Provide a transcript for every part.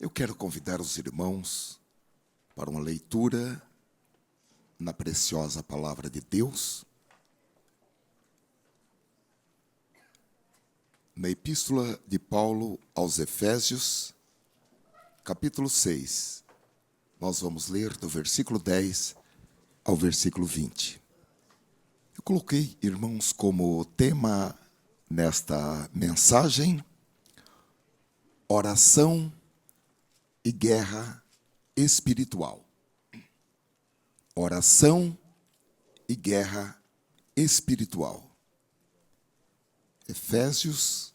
Eu quero convidar os irmãos para uma leitura na preciosa palavra de Deus, na Epístola de Paulo aos Efésios, capítulo 6. Nós vamos ler do versículo 10 ao versículo 20. Eu coloquei, irmãos, como tema nesta mensagem, oração e guerra espiritual. Oração e guerra espiritual. Efésios,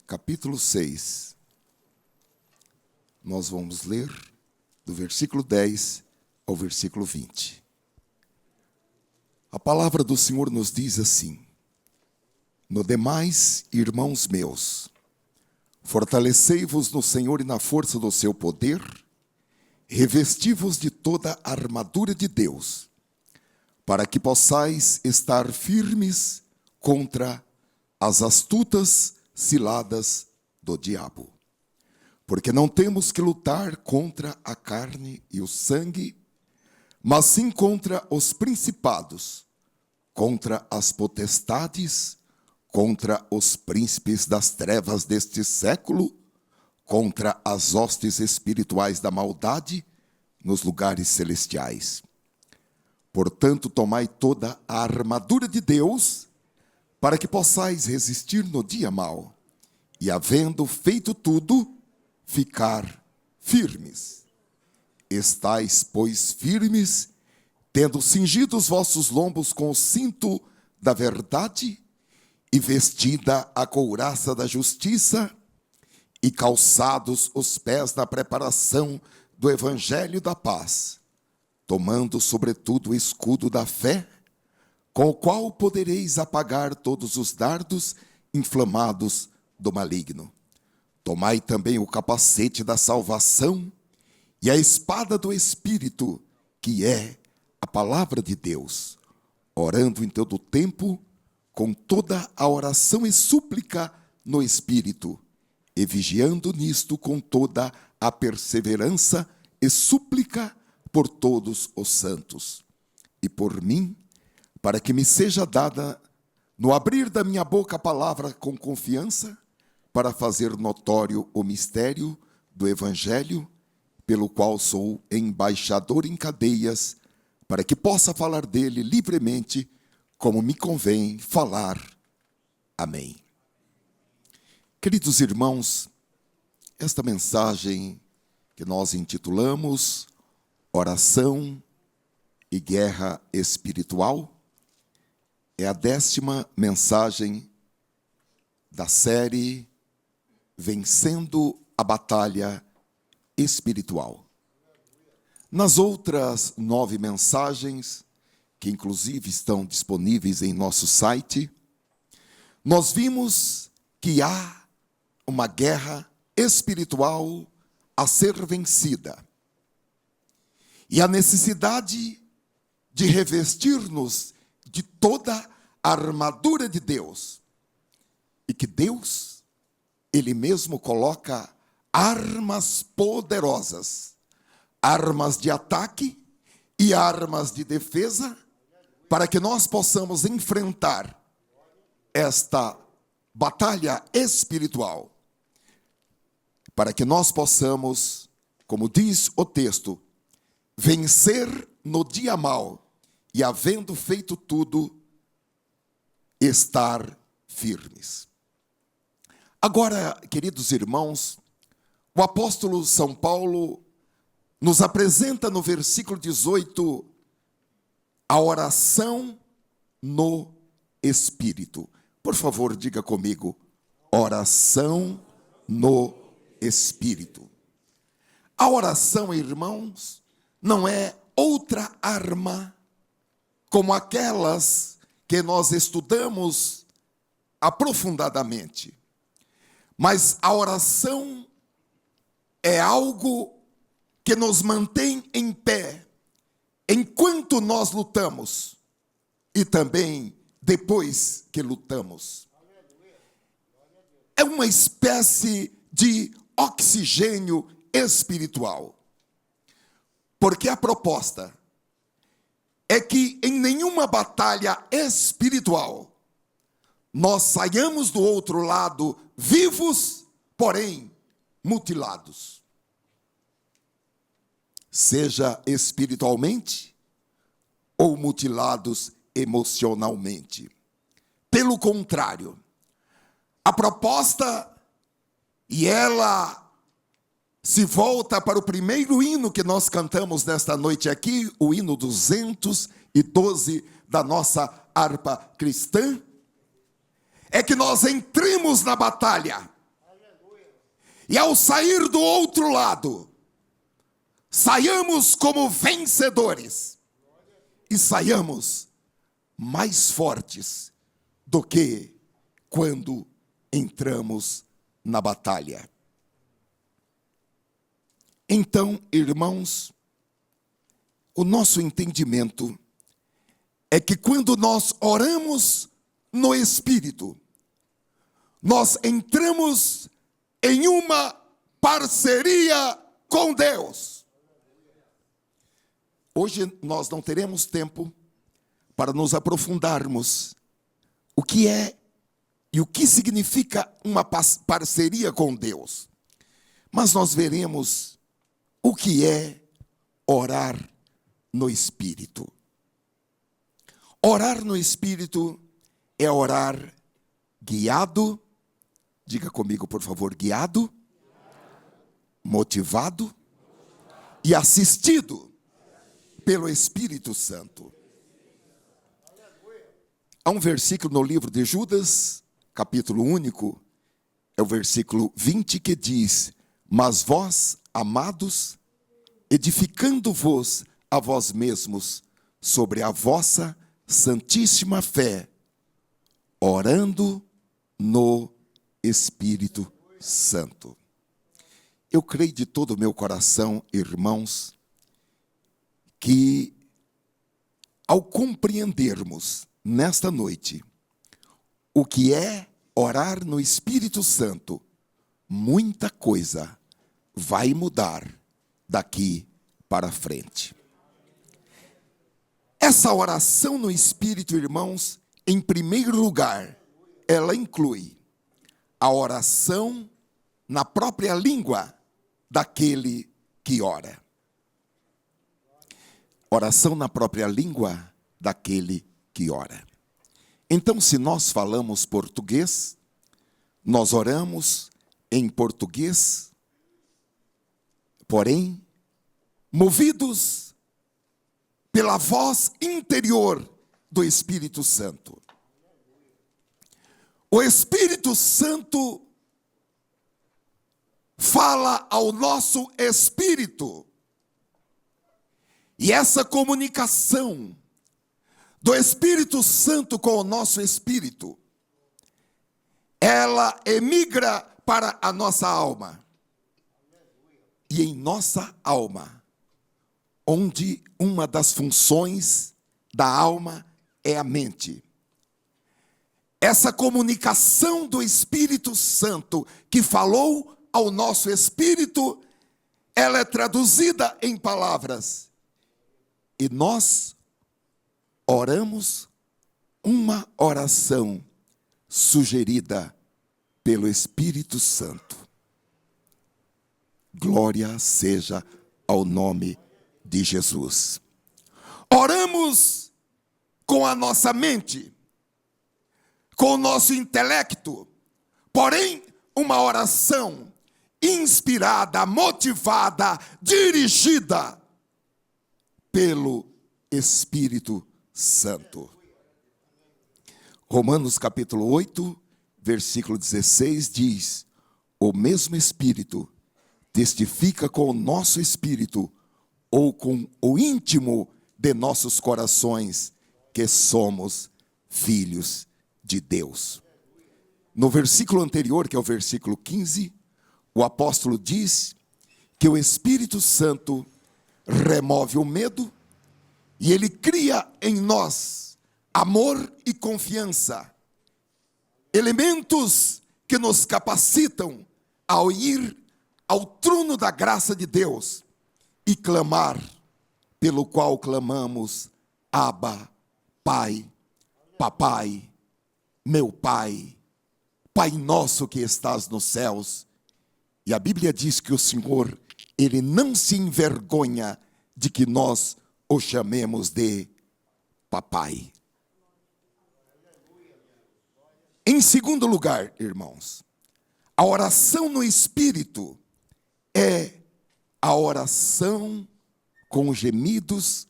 capítulo 6. Nós vamos ler do versículo 10 ao versículo 20. A palavra do Senhor nos diz assim: No demais, irmãos meus, fortalecei-vos no Senhor e na força do seu poder, revesti-vos de toda a armadura de Deus, para que possais estar firmes contra as astutas ciladas do diabo. Porque não temos que lutar contra a carne e o sangue, mas sim contra os principados, contra as potestades, contra os príncipes das trevas deste século, contra as hostes espirituais da maldade nos lugares celestiais. Portanto, tomai toda a armadura de Deus, para que possais resistir no dia mau, e havendo feito tudo, ficar firmes. Estais, pois, firmes, tendo cingido os vossos lombos com o cinto da verdade, e vestida a couraça da justiça, e calçados os pés na preparação do evangelho da paz, tomando sobretudo o escudo da fé, com o qual podereis apagar todos os dardos inflamados do maligno. Tomai também o capacete da salvação e a espada do Espírito, que é a palavra de Deus, orando em todo o tempo, com toda a oração e súplica no Espírito, e vigiando nisto com toda a perseverança e súplica por todos os santos. E por mim, para que me seja dada, no abrir da minha boca a palavra com confiança, para fazer notório o mistério do Evangelho, pelo qual sou embaixador em cadeias, para que possa falar dele livremente, como me convém falar. Amém. Queridos irmãos, esta mensagem que nós intitulamos Oração e Guerra Espiritual é a 10ª mensagem da série Vencendo a Batalha Espiritual. Nas outras 9 mensagens, que inclusive estão disponíveis em nosso site, nós vimos que há uma guerra espiritual a ser vencida. E a necessidade de revestir-nos de toda a armadura de Deus. E que Deus, Ele mesmo coloca armas poderosas, armas de ataque e armas de defesa, para que nós possamos enfrentar esta batalha espiritual. Para que nós possamos, como diz o texto, vencer no dia mau e, havendo feito tudo, estar firmes. Agora, queridos irmãos, o apóstolo São Paulo nos apresenta no versículo 18 a oração no Espírito. Por favor, diga comigo, oração no Espírito. A oração, irmãos, não é outra arma como aquelas que nós estudamos aprofundadamente. Mas a oração é algo que nos mantém em pé enquanto nós lutamos e também depois que lutamos. É uma espécie de oxigênio espiritual. Porque a proposta é que em nenhuma batalha espiritual nós saiamos do outro lado vivos, porém mutilados. Seja espiritualmente ou mutilados emocionalmente. Pelo contrário, a proposta, e ela se volta para o primeiro hino que nós cantamos nesta noite aqui, o hino 212 da nossa harpa cristã, é que nós entremos na batalha. E ao sair do outro lado, saiamos como vencedores. E saiamos mais fortes do que quando entramos na batalha. Então, irmãos, o nosso entendimento é que quando nós oramos no Espírito, nós entramos em uma parceria com Deus. Hoje nós não teremos tempo para nos aprofundarmos o que é e o que significa uma parceria com Deus. Mas nós veremos o que é orar no Espírito. Orar no Espírito é orar guiado, diga comigo por favor, guiado, motivado e assistido pelo Espírito Santo. Há um versículo no livro de Judas, capítulo único, é o versículo 20 que diz: mas vós, amados, edificando-vos a vós mesmos sobre a vossa santíssima fé, orando no Espírito Santo. Eu creio de todo o meu coração, irmãos, que ao compreendermos nesta noite o que é orar no Espírito Santo, muita coisa vai mudar daqui para frente. Essa oração no Espírito, irmãos, em primeiro lugar, ela inclui a oração na própria língua daquele que ora. Oração na própria língua daquele que ora. Então, se nós falamos português, nós oramos em português, porém, movidos pela voz interior do Espírito Santo. O Espírito Santo fala ao nosso espírito. E essa comunicação do Espírito Santo com o nosso espírito, ela emigra para a nossa alma. E em nossa alma, onde uma das funções da alma é a mente. Essa comunicação do Espírito Santo que falou ao nosso espírito, ela é traduzida em palavras. E nós oramos uma oração sugerida pelo Espírito Santo. Glória seja ao nome de Jesus. Oramos com a nossa mente, com o nosso intelecto, porém uma oração inspirada, motivada, dirigida pelo Espírito Santo. Romanos capítulo 8, versículo 16 diz: o mesmo Espírito testifica com o nosso espírito, ou com o íntimo de nossos corações, que somos filhos de Deus. No versículo anterior, que é o versículo 15, o apóstolo diz que o Espírito Santo remove o medo e ele cria em nós amor e confiança, elementos que nos capacitam ao ir ao trono da graça de Deus e clamar, pelo qual clamamos: Abba, Pai, Papai, meu Pai, Pai nosso que estás nos céus. E a Bíblia diz que o Senhor, Ele não se envergonha de que nós o chamemos de Papai. Em segundo lugar, irmãos, a oração no Espírito é a oração com gemidos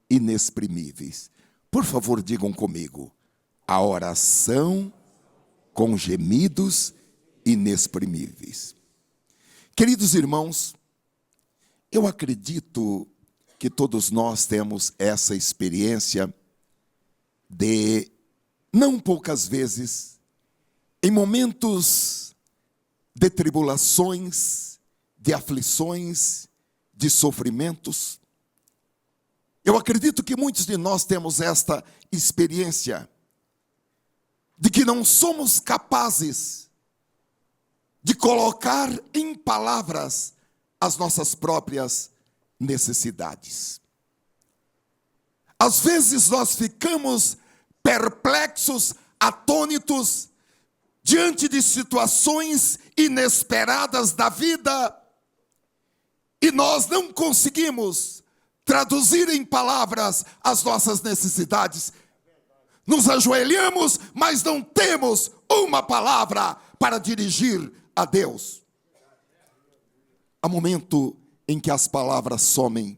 inexprimíveis. Por favor, digam comigo: a oração com gemidos inexprimíveis. Queridos irmãos, eu acredito que todos nós temos essa experiência de, não poucas vezes, em momentos de tribulações, de aflições, de sofrimentos. Eu acredito que muitos de nós temos esta experiência de que não somos capazes de colocar em palavras as nossas próprias necessidades. Às vezes nós ficamos perplexos, atônitos, diante de situações inesperadas da vida, e nós não conseguimos traduzir em palavras as nossas necessidades. Nos ajoelhamos, mas não temos uma palavra para dirigir a Deus. Há momento em que as palavras somem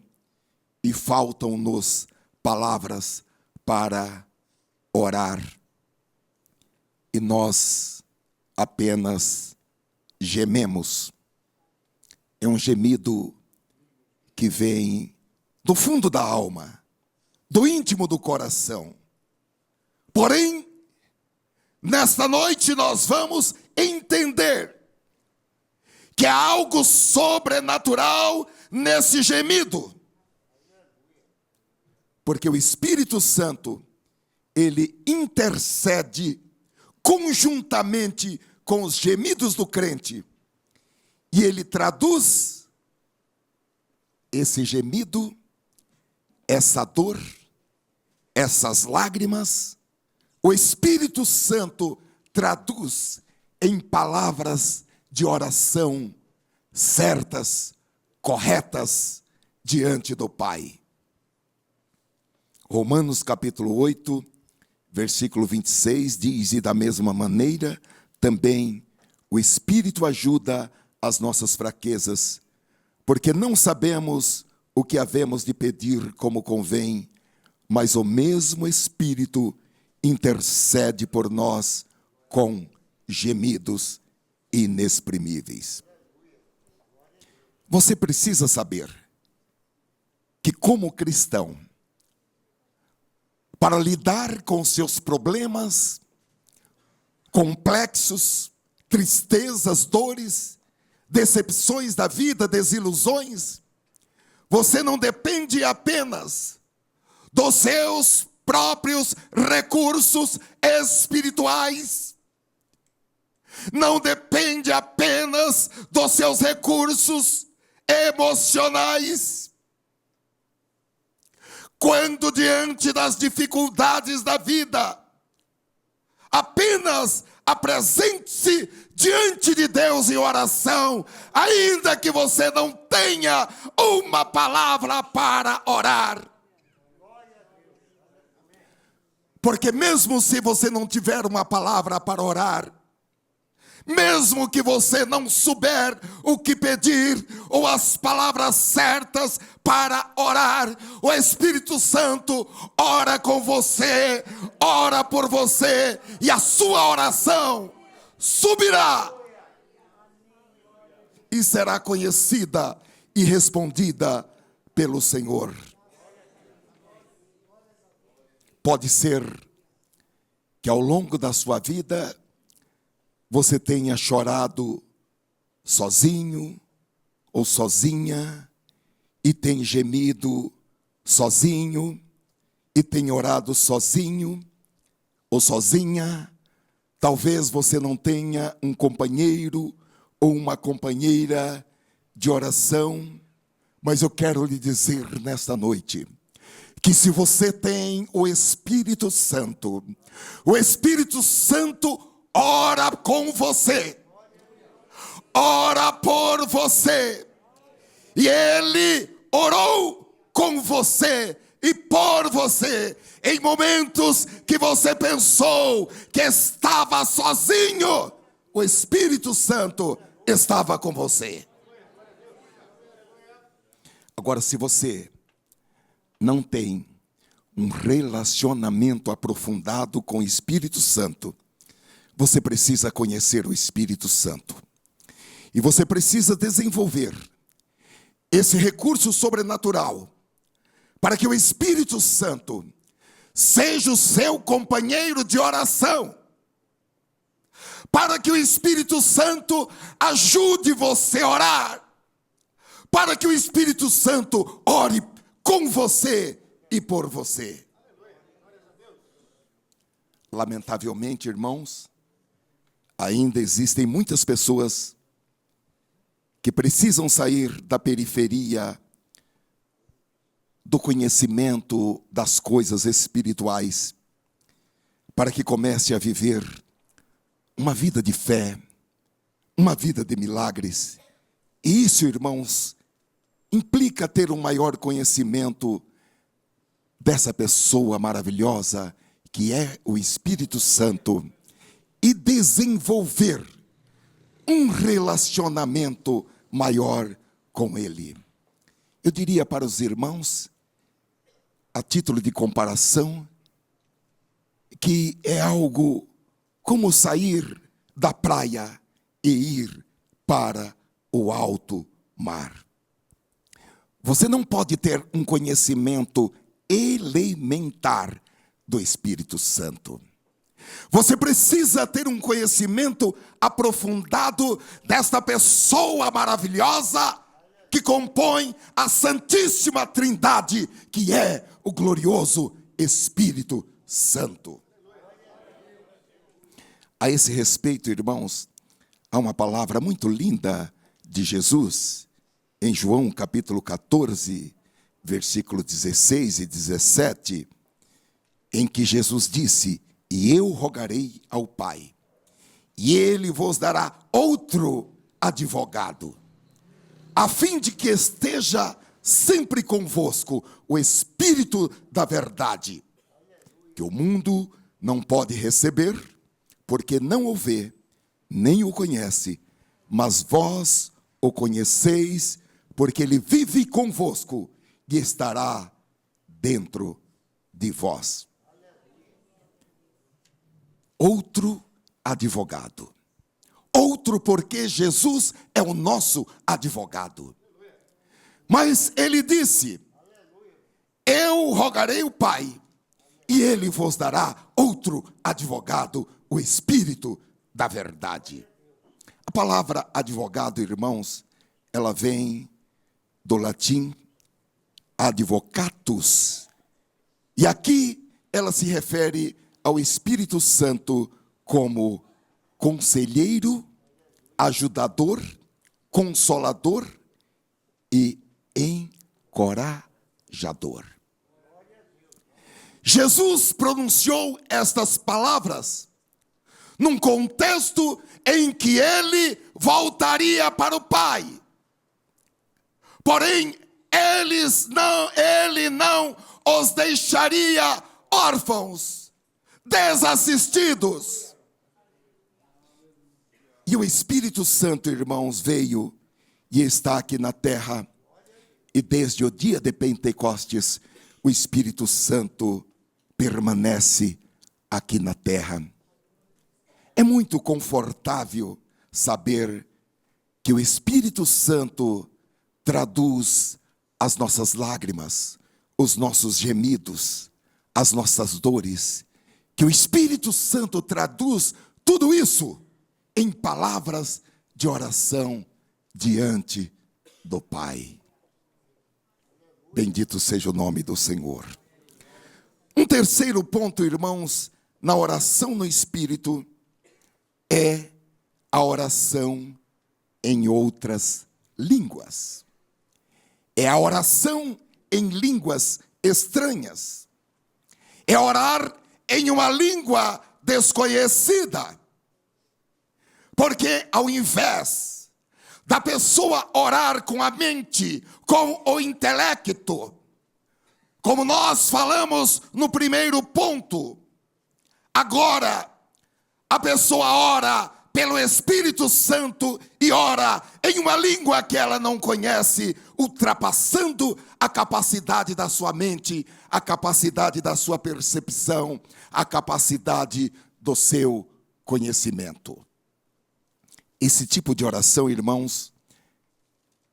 e faltam-nos palavras para orar. E nós apenas gememos. É um gemido que vem do fundo da alma, do íntimo do coração. Porém, nesta noite nós vamos entender que há algo sobrenatural nesse gemido. Porque o Espírito Santo, ele intercede conjuntamente com os gemidos do crente. E ele traduz esse gemido, essa dor, essas lágrimas. O Espírito Santo traduz em palavras de oração certas, corretas, diante do Pai. Romanos capítulo 8, versículo 26 diz: e da mesma maneira também o Espírito ajuda as nossas fraquezas, porque não sabemos o que havemos de pedir como convém, mas o mesmo Espírito intercede por nós com gemidos inexprimíveis. Você precisa saber que, como cristão, para lidar com seus problemas, complexos, tristezas, dores, decepções da vida, desilusões, você não depende apenas dos seus próprios recursos espirituais, não depende apenas dos seus recursos emocionais. Quando diante das dificuldades da vida, apenas apresente-se diante de Deus em oração, ainda que você não tenha uma palavra para orar. Porque mesmo se você não tiver uma palavra para orar, mesmo que você não souber o que pedir, ou as palavras certas para orar, o Espírito Santo ora com você, ora por você, e a sua oração subirá e será conhecida e respondida pelo Senhor. Pode ser que ao longo da sua vida você tenha chorado sozinho ou sozinha, e tem gemido sozinho, e tem orado sozinho ou sozinha. Talvez você não tenha um companheiro ou uma companheira de oração, mas eu quero lhe dizer nesta noite que se você tem o Espírito Santo ora com você, ora por você, e Ele orou com você e por você em momentos que você pensou que estava sozinho. O Espírito Santo estava com você. Agora, se você não tem um relacionamento aprofundado com o Espírito Santo, você precisa conhecer o Espírito Santo. E você precisa desenvolver esse recurso sobrenatural para que o Espírito Santo seja o seu companheiro de oração. Para que o Espírito Santo ajude você a orar. Para que o Espírito Santo ore com você e por você. Lamentavelmente, irmãos, ainda existem muitas pessoas que precisam sair da periferia do conhecimento das coisas espirituais para que comece a viver uma vida de fé, uma vida de milagres. E isso, irmãos, implica ter um maior conhecimento dessa pessoa maravilhosa que é o Espírito Santo e desenvolver um relacionamento maior com Ele. Eu diria para os irmãos, a título de comparação, que é algo como sair da praia e ir para o alto mar. Você não pode ter um conhecimento elementar do Espírito Santo. Você precisa ter um conhecimento aprofundado desta pessoa maravilhosa que compõe a Santíssima Trindade, que é o glorioso Espírito Santo. A esse respeito, irmãos, há uma palavra muito linda de Jesus, em João capítulo 14, versículo 16 e 17, em que Jesus disse: e eu rogarei ao Pai, e Ele vos dará outro advogado, a fim de que esteja sempre convosco o Espírito da verdade, que o mundo não pode receber, porque não o vê, nem o conhece, mas vós o conheceis, porque Ele vive convosco e estará dentro de vós. Outro advogado. Outro porque Jesus é o nosso advogado. Mas Ele disse: eu rogarei ao Pai, e Ele vos dará outro advogado, o Espírito da verdade. A palavra advogado, irmãos, ela vem do latim advocatus. E aqui ela se refere ao Espírito Santo como conselheiro, ajudador, consolador e encorajador. Jesus pronunciou estas palavras num contexto em que ele voltaria para o Pai. Porém, ele não os deixaria órfãos, desassistidos. E o Espírito Santo, irmãos, veio e está aqui na terra. E desde o dia de Pentecostes, o Espírito Santo permanece aqui na terra. É muito confortável saber que o Espírito Santo traduz as nossas lágrimas, os nossos gemidos, as nossas dores. Que o Espírito Santo traduz tudo isso em palavras de oração diante do Pai. Bendito seja o nome do Senhor. Um terceiro ponto, irmãos, na oração no Espírito, é a oração em outras línguas. É a oração em línguas estranhas. É orar em uma língua desconhecida. Porque ao invés da pessoa orar com a mente, com o intelecto, como nós falamos no primeiro ponto, agora a pessoa ora pelo Espírito Santo e ora em uma língua que ela não conhece, ultrapassando a capacidade da sua mente, a capacidade da sua percepção, a capacidade do seu conhecimento. Esse tipo de oração, irmãos,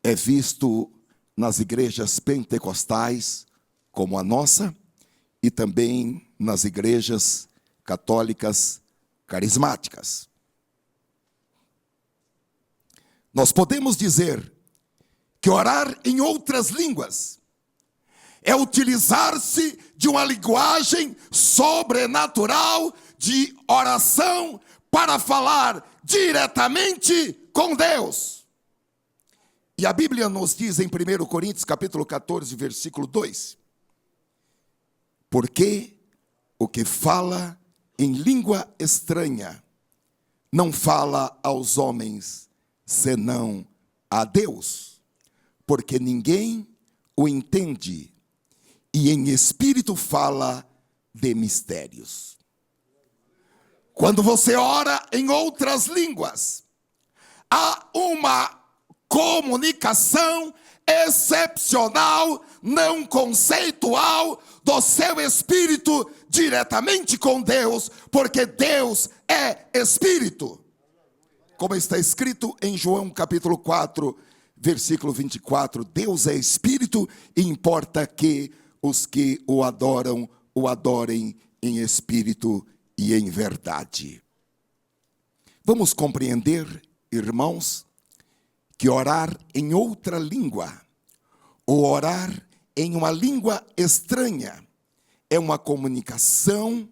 é visto nas igrejas pentecostais, como a nossa, e também nas igrejas católicas carismáticas. Nós podemos dizer que orar em outras línguas é utilizar-se de uma linguagem sobrenatural de oração para falar diretamente com Deus. E a Bíblia nos diz em 1 Coríntios capítulo 14, versículo 2: porque o que fala em língua estranha não fala aos homens, senão a Deus, porque ninguém o entende, e em espírito fala de mistérios. Quando você ora em outras línguas, há uma comunicação excepcional, não conceitual, do seu espírito diretamente com Deus, porque Deus é espírito. Como está escrito em João capítulo 4, versículo 24, Deus é espírito e importa que os que o adorem em espírito e em verdade. Vamos compreender, irmãos, que orar em outra língua, ou orar em uma língua estranha, é uma comunicação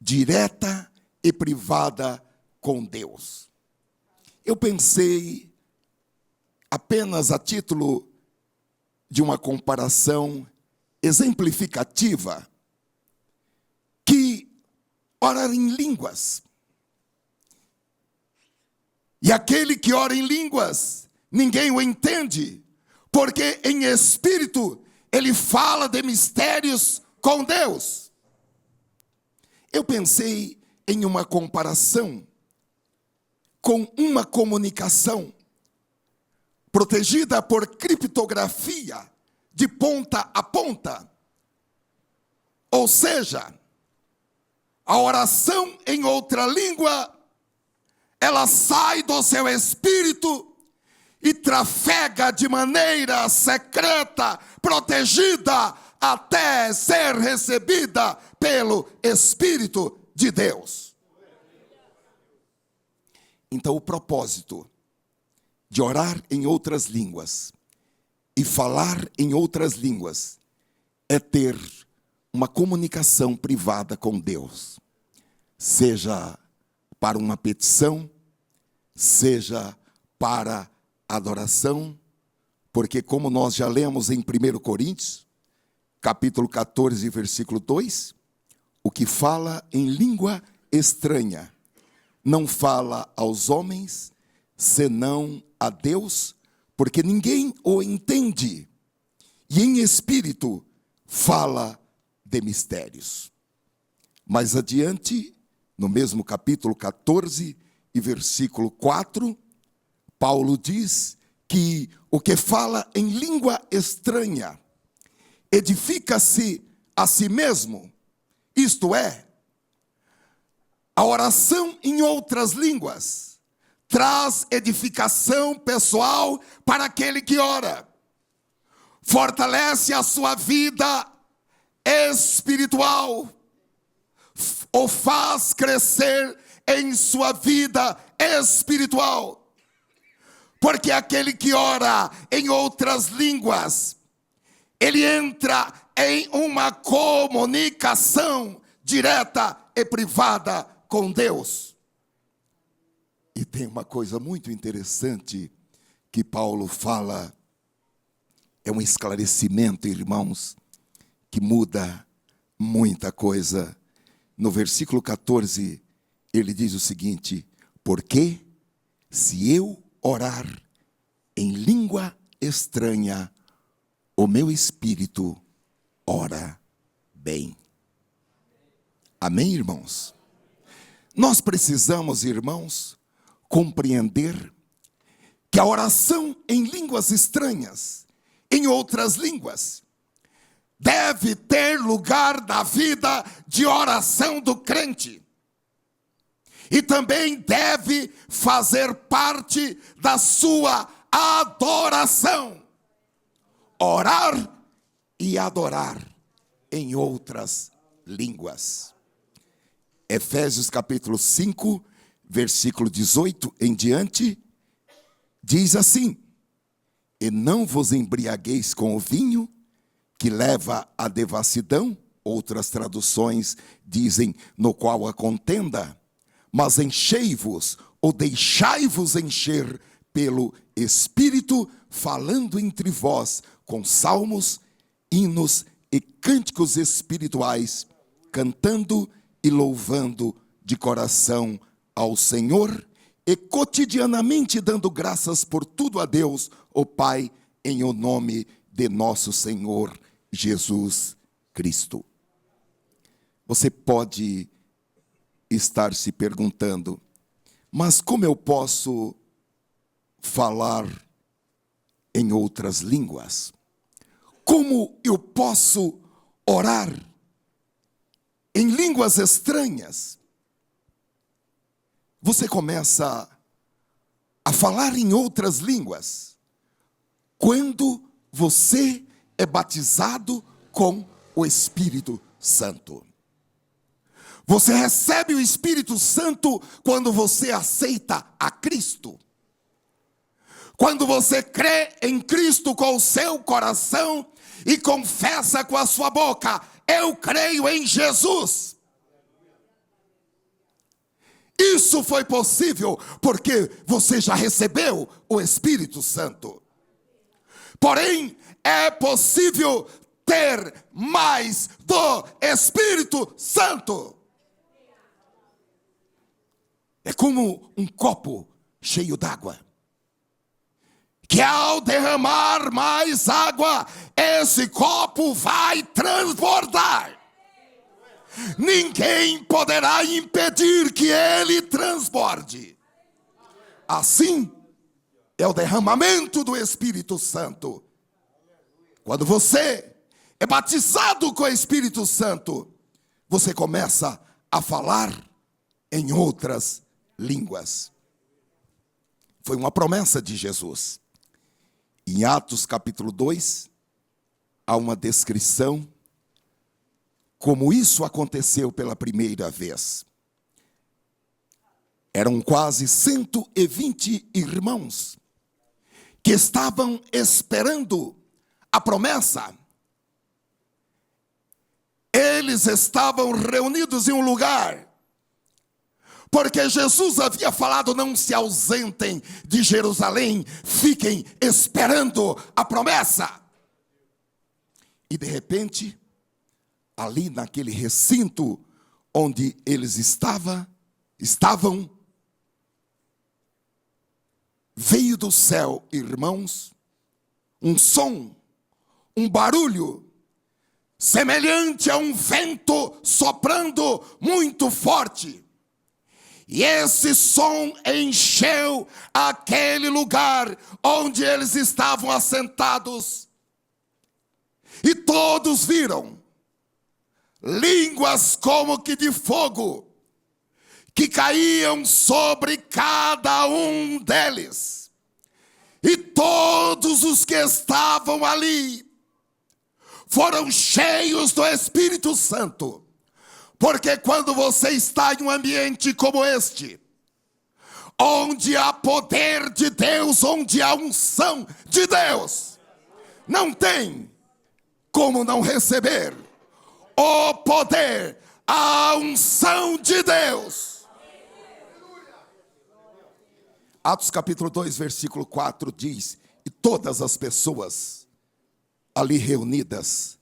direta e privada com Deus. Eu pensei, apenas a título de uma comparação exemplificativa, que orar em línguas, e aquele que ora em línguas, ninguém o entende, porque em espírito ele fala de mistérios com Deus. Eu pensei em uma comparação com uma comunicação protegida por criptografia de ponta a ponta. Ou seja, a oração em outra língua, ela sai do seu espírito e trafega de maneira secreta, protegida, até ser recebida pelo Espírito de Deus. Então, o propósito de orar em outras línguas e falar em outras línguas é ter uma comunicação privada com Deus, seja para uma petição, seja para adoração, porque como nós já lemos em 1 Coríntios, capítulo 14, versículo 2, o que fala em língua estranha não fala aos homens, senão a Deus, porque ninguém o entende, e em espírito fala de mistérios. Mais adiante, no mesmo capítulo 14 e versículo 4, Paulo diz que o que fala em língua estranha edifica-se a si mesmo, isto é, a oração em outras línguas traz edificação pessoal para aquele que ora, fortalece a sua vida espiritual, o faz crescer em sua vida espiritual. Porque aquele que ora em outras línguas, ele entra em uma comunicação direta e privada com Deus. E tem uma coisa muito interessante que Paulo fala é um esclarecimento, irmãos, que muda muita coisa. No versículo 14, ele diz o seguinte: porque se eu orar em língua estranha, o meu espírito ora bem. Amém, irmãos? Nós precisamos, irmãos, compreender que a oração em línguas estranhas, em outras línguas, deve ter lugar na vida de oração do crente. E também deve fazer parte da sua adoração. Orar e adorar em outras línguas. Efésios capítulo 5, versículo 18 em diante, diz assim: e não vos embriagueis com o vinho, que leva à devassidão, outras traduções dizem no qual a contenda, mas enchei-vos ou deixai-vos encher pelo Espírito, falando entre vós com salmos, hinos e cânticos espirituais, cantando e louvando de coração ao Senhor e cotidianamente dando graças por tudo a Deus, o Pai, em o nome de nosso Senhor Jesus Cristo. Você pode estar se perguntando, mas como eu posso falar em outras línguas? Como eu posso orar em línguas estranhas? Você começa a falar em outras línguas quando você é batizado com o Espírito Santo. Você recebe o Espírito Santo quando você aceita a Cristo. Quando você crê em Cristo com o seu coração e confessa com a sua boca: eu creio em Jesus. Isso foi possível porque você já recebeu o Espírito Santo. Porém, é possível ter mais do Espírito Santo. É como um copo cheio d'água, que ao derramar mais água, esse copo vai transbordar. Ninguém poderá impedir que ele transborde. Assim é o derramamento do Espírito Santo. Quando você é batizado com o Espírito Santo, você começa a falar em outras línguas. Foi uma promessa de Jesus. Em Atos capítulo 2, há uma descrição como isso aconteceu pela primeira vez. Eram quase 120 irmãos que estavam esperando a promessa. Eles estavam reunidos em um lugar, porque Jesus havia falado: não se ausentem de Jerusalém, fiquem esperando a promessa. E de repente, ali naquele recinto onde eles estavam, veio do céu, irmãos, um som, um barulho, semelhante a um vento soprando muito forte. E esse som encheu aquele lugar onde eles estavam assentados. E todos viram línguas como que de fogo, que caíam sobre cada um deles. E todos os que estavam ali foram cheios do Espírito Santo. Porque quando você está em um ambiente como este, onde há poder de Deus, onde há unção de Deus, não tem como não receber o poder, a unção de Deus. Atos capítulo 2, versículo 4 diz: e todas as pessoas ali reunidas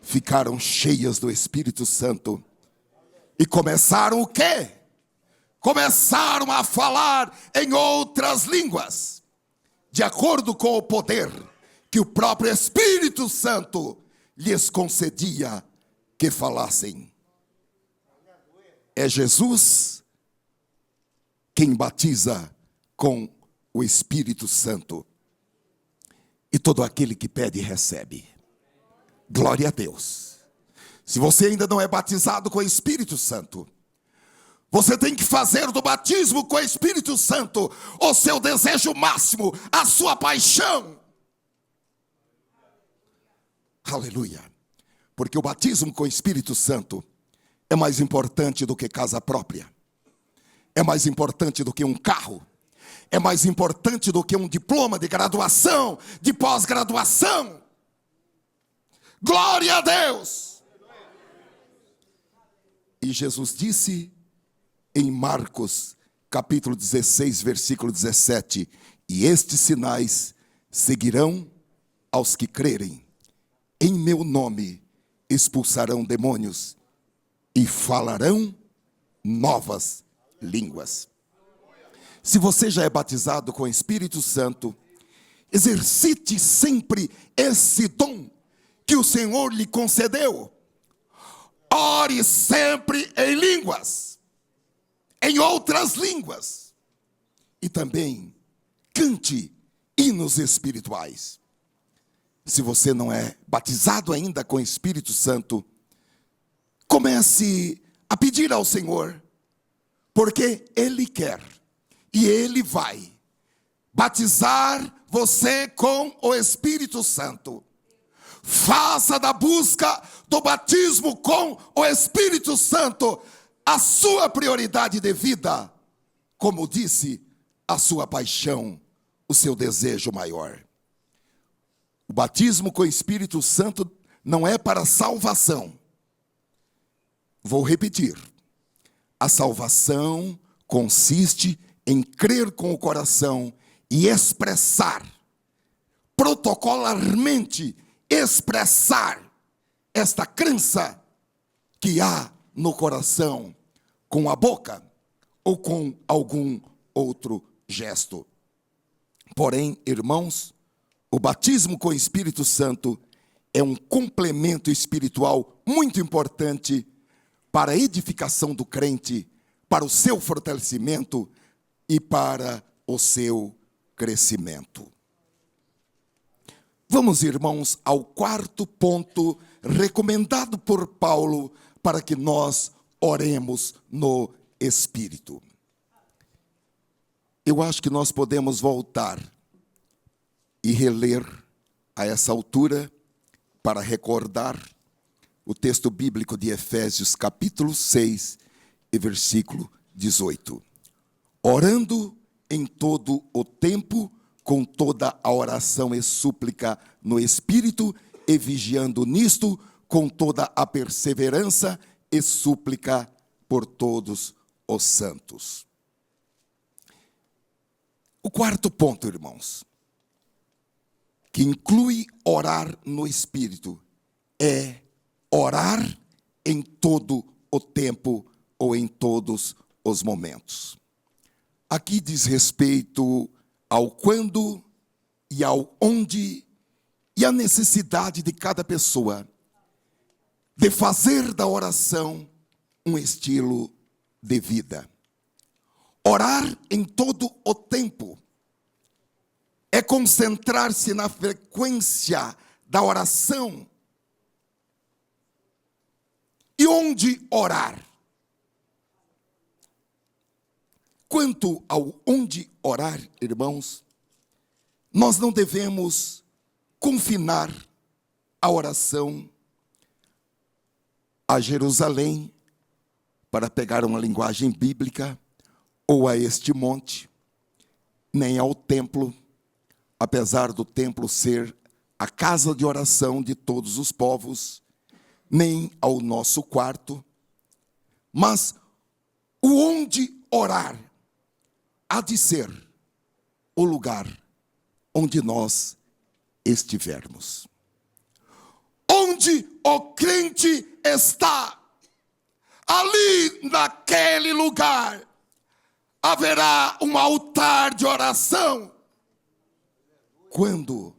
ficaram cheias do Espírito Santo e começaram o quê? Começaram a falar em outras línguas, de acordo com o poder que o próprio Espírito Santo lhes concedia que falassem. É Jesus quem batiza com o Espírito Santo. E todo aquele que pede, recebe. Glória a Deus. Se você ainda não é batizado com o Espírito Santo, você tem que fazer do batismo com o Espírito Santo o seu desejo máximo, a sua paixão. Aleluia. Porque o batismo com o Espírito Santo é mais importante do que casa própria. É mais importante do que um carro. É mais importante do que um diploma de graduação, de pós-graduação. Glória a Deus! E Jesus disse em Marcos, capítulo 16, versículo 17: e estes sinais seguirão aos que crerem. Em meu nome expulsarão demônios e falarão novas línguas. Se você já é batizado com o Espírito Santo, exercite sempre esse dom que o Senhor lhe concedeu. Ore sempre em línguas, em outras línguas. E também cante hinos espirituais. Se você não é batizado ainda com o Espírito Santo, comece a pedir ao Senhor, porque Ele quer e Ele vai batizar você com o Espírito Santo. Faça da busca do batismo com o Espírito Santo a sua prioridade de vida, como disse, a sua paixão, o seu desejo maior. O batismo com o Espírito Santo não é para salvação. Vou repetir. A salvação consiste em crer com o coração e expressar, protocolarmente expressar esta crença que há no coração com a boca ou com algum outro gesto. Porém, irmãos, o batismo com o Espírito Santo é um complemento espiritual muito importante para a edificação do crente, para o seu fortalecimento e para o seu crescimento. Vamos, irmãos, ao quarto ponto recomendado por Paulo para que nós oremos no Espírito. Eu acho que nós podemos voltar e reler a essa altura para recordar o texto bíblico de Efésios capítulo 6 e versículo 18. Orando em todo o tempo, com toda a oração e súplica no Espírito, e vigiando nisto, com toda a perseverança e súplica por todos os santos. O quarto ponto, irmãos, que inclui orar no Espírito, é orar em todo o tempo ou em todos os momentos. Aqui diz respeito ao quando e ao onde e a necessidade de cada pessoa de fazer da oração um estilo de vida. Orar em todo o tempo é concentrar-se na frequência da oração. E onde orar? Quanto ao onde orar, irmãos, nós não devemos confinar a oração a Jerusalém, para pegar uma linguagem bíblica, ou a este monte, nem ao templo, apesar do templo ser a casa de oração de todos os povos, nem ao nosso quarto, mas o onde orar há de ser o lugar onde nós estivermos. Onde o crente está, ali naquele lugar, haverá um altar de oração. Quando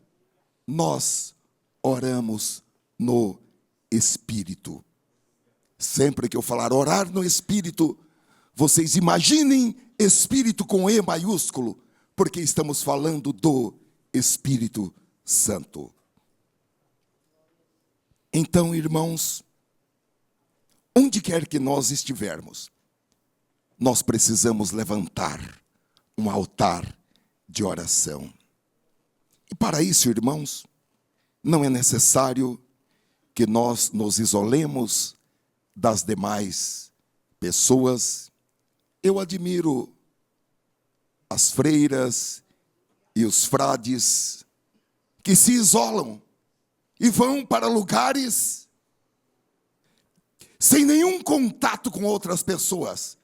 nós oramos no Espírito. Sempre que eu falar orar no Espírito, vocês imaginem Espírito com E maiúsculo, porque estamos falando do Espírito Santo. Então, irmãos, onde quer que nós estivermos, nós precisamos levantar um altar de oração. E para isso, irmãos, não é necessário que nós nos isolemos das demais pessoas. Eu admiro as freiras e os frades que se isolam e vão para lugares sem nenhum contato com outras pessoas,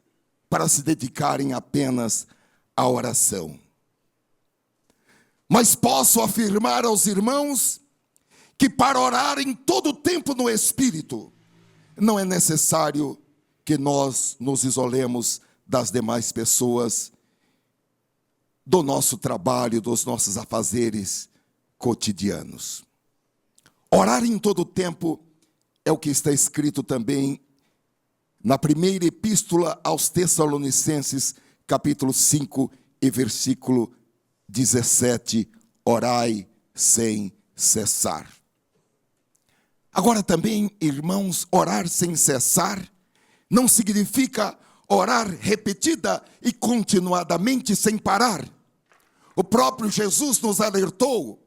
para se dedicarem apenas à oração. Mas posso afirmar aos irmãos que para orar em todo o tempo no Espírito, não é necessário que nós nos isolemos das demais pessoas, do nosso trabalho, dos nossos afazeres cotidianos. Orar em todo o tempo é o que está escrito também na primeira epístola aos Tessalonicenses, capítulo 5 e versículo 17, orai sem cessar. Agora também, irmãos, orar sem cessar não significa orar repetida e continuadamente sem parar. O próprio Jesus nos alertou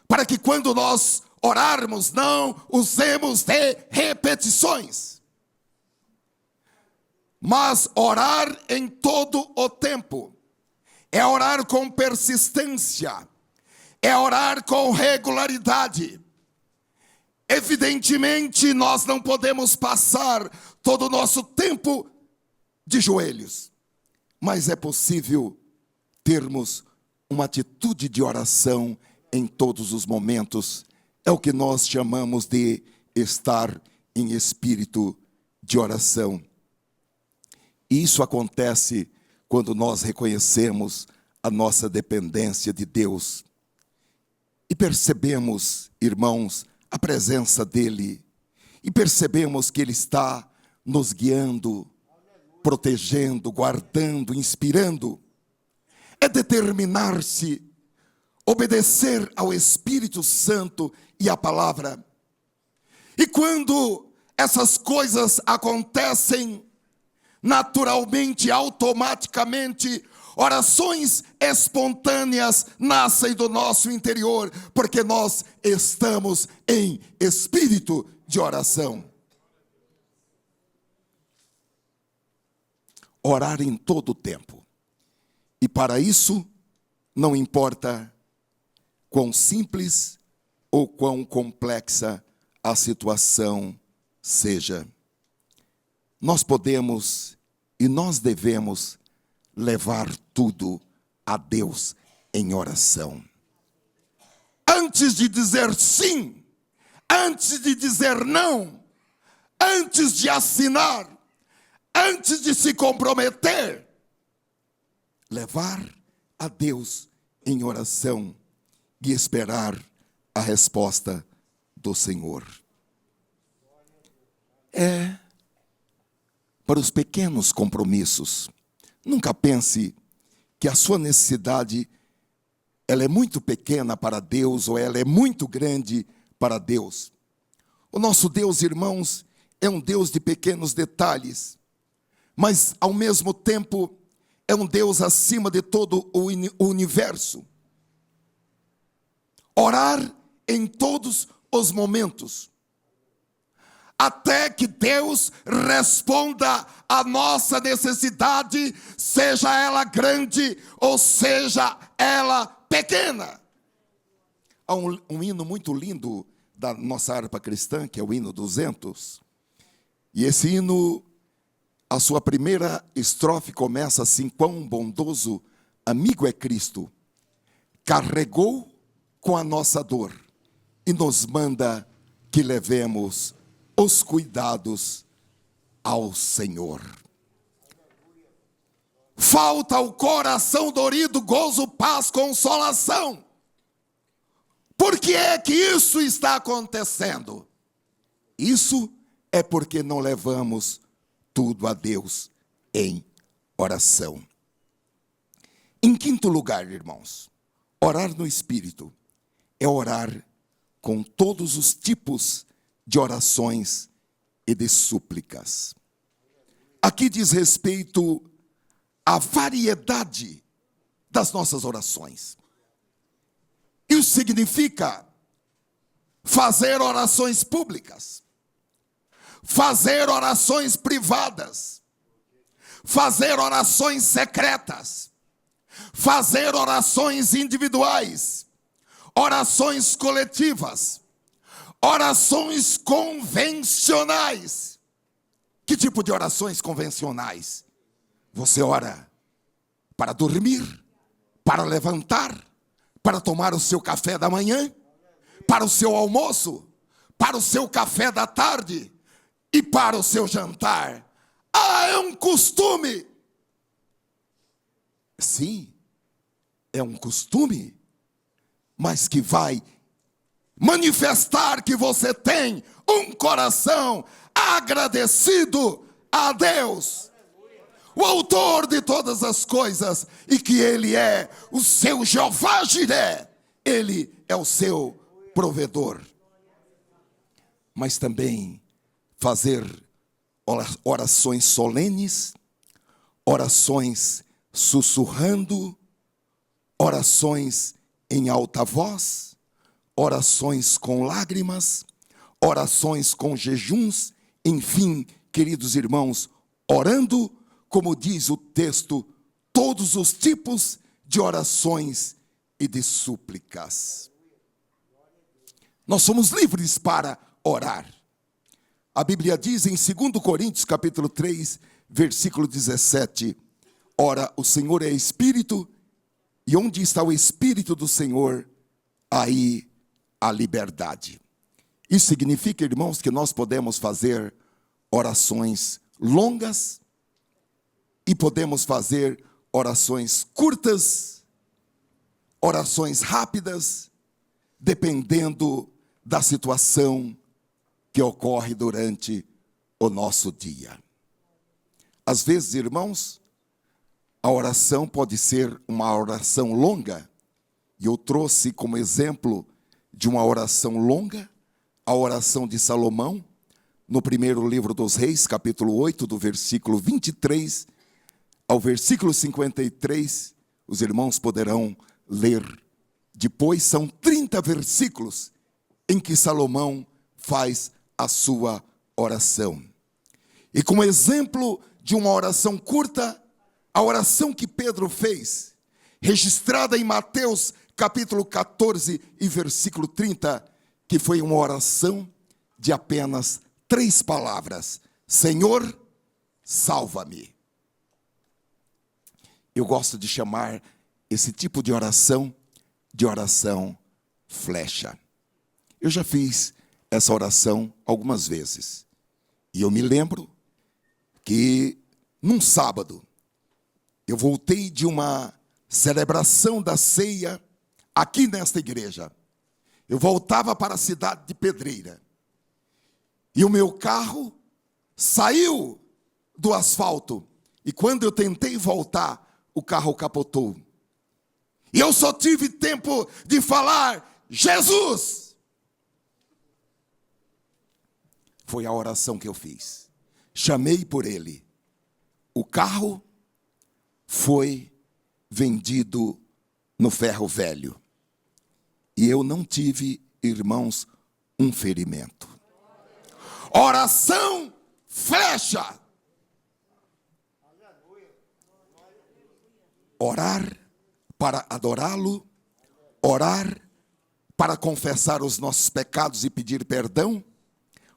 para que quando nós orarmos não usemos de repetições, mas orar em todo o tempo. É orar com persistência, é orar com regularidade. Evidentemente, nós não podemos passar todo o nosso tempo de joelhos, mas é possível termos uma atitude de oração em todos os momentos. É o que nós chamamos de estar em espírito de oração. E isso acontece quando nós reconhecemos a nossa dependência de Deus e percebemos, irmãos, a presença dEle, e percebemos que Ele está nos guiando, protegendo, guardando, inspirando. É determinar-se, obedecer ao Espírito Santo e à palavra. E quando essas coisas acontecem, naturalmente, automaticamente, orações espontâneas nascem do nosso interior, porque nós estamos em espírito de oração. Orar em todo o tempo. E para isso, não importa quão simples ou quão complexa a situação seja. Nós podemos e nós devemos levar tudo a Deus em oração. Antes de dizer sim, antes de dizer não, antes de assinar, antes de se comprometer, levar a Deus em oração e esperar a resposta do Senhor. Para os pequenos compromissos. Nunca pense que a sua necessidade ela é muito pequena para Deus ou ela é muito grande para Deus. O nosso Deus, irmãos, é um Deus de pequenos detalhes, mas ao mesmo tempo é um Deus acima de todo o universo. Orar em todos os momentos, até que Deus responda à nossa necessidade, seja ela grande ou seja ela pequena. Há um hino muito lindo da nossa harpa cristã, que é o hino 200. E esse hino, a sua primeira estrofe começa assim: quão bondoso amigo é Cristo, carregou com a nossa dor e nos manda que levemos os cuidados ao Senhor. Falta ao coração dorido gozo, paz, consolação. Por que é que isso está acontecendo? Isso é porque não levamos tudo a Deus em oração. Em quinto lugar, irmãos, orar no Espírito é orar com todos os tipos de orações e de súplicas. Aqui diz respeito à variedade das nossas orações. Isso significa fazer orações públicas, fazer orações privadas, fazer orações secretas, fazer orações individuais, orações coletivas, orações convencionais. Que tipo de orações convencionais? Você ora para dormir, para levantar, para tomar o seu café da manhã, para o seu almoço, para o seu café da tarde e para o seu jantar. Ah, é um costume. Sim, é um costume, mas que vai manifestar que você tem um coração agradecido a Deus, o autor de todas as coisas, e que Ele é o seu Jeová Jiré, Ele é o seu provedor. Mas também fazer orações solenes, orações sussurrando, orações em alta voz, orações com lágrimas, orações com jejuns, enfim, queridos irmãos, orando, como diz o texto, todos os tipos de orações e de súplicas. Nós somos livres para orar. A Bíblia diz em 2 Coríntios capítulo 3, versículo 17, ora, o Senhor é Espírito, e onde está o Espírito do Senhor, aí a liberdade. Isso significa, irmãos, que nós podemos fazer orações longas e podemos fazer orações curtas, orações rápidas, dependendo da situação que ocorre durante o nosso dia. Às vezes, irmãos, a oração pode ser uma oração longa, e eu trouxe como exemplo de uma oração longa, a oração de Salomão, no primeiro livro dos Reis, capítulo 8, do versículo 23 ao versículo 53, os irmãos poderão ler. Depois são 30 versículos em que Salomão faz a sua oração. E como exemplo de uma oração curta, a oração que Pedro fez, registrada em Mateus capítulo 14 e versículo 30, que foi uma oração de apenas 3 palavras: Senhor, salva-me. Eu gosto de chamar esse tipo de oração flecha. Eu já fiz essa oração algumas vezes. E eu me lembro que num sábado, eu voltei de uma celebração da ceia aqui nesta igreja. Eu voltava para a cidade de Pedreira. E o meu carro saiu do asfalto. E quando eu tentei voltar, o carro capotou. E eu só tive tempo de falar: Jesus! Foi a oração que eu fiz. Chamei por ele. O carro foi vendido no ferro velho. E eu não tive, irmãos, um ferimento. Oração flecha. Orar para adorá-lo, orar para confessar os nossos pecados e pedir perdão,